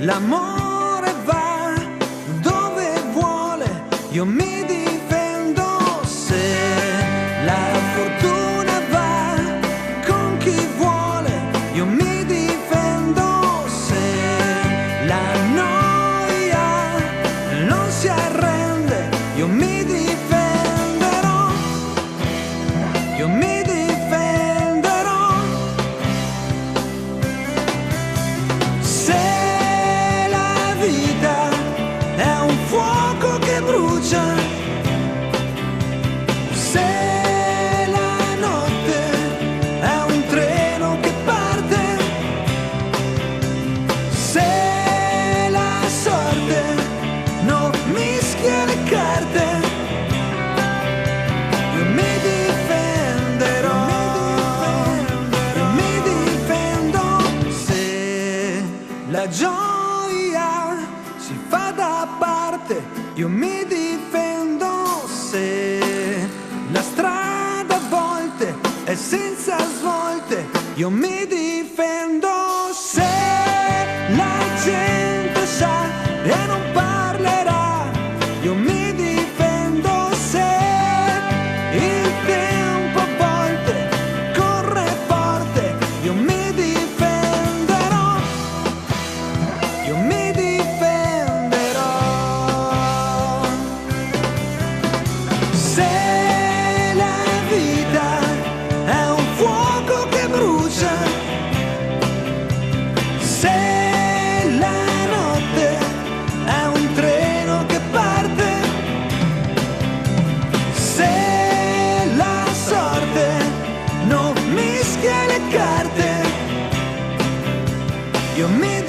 l'amore va dove vuole, io mi difendo se la fortuna va con chi vuole, io mi difendo se la noia non si arrende, io mi difenderò, io mi difenderò. Se la vita è un fuoco che brucia, se la notte è un treno che parte, se la sorte non mischia le carte, io mi difenderò, io mi difendo se la gioia si fa da parte, io mi difendo se la strada a volte è senza svolte, io mi difendo se la gente sa e non parlerà, io mi difendo se il tempo a volte corre forte, io mi difenderò, io mi difenderò. Se la vita è un fuoco che brucia, se la notte è un treno che parte, se la sorte non mischia le carte, io mi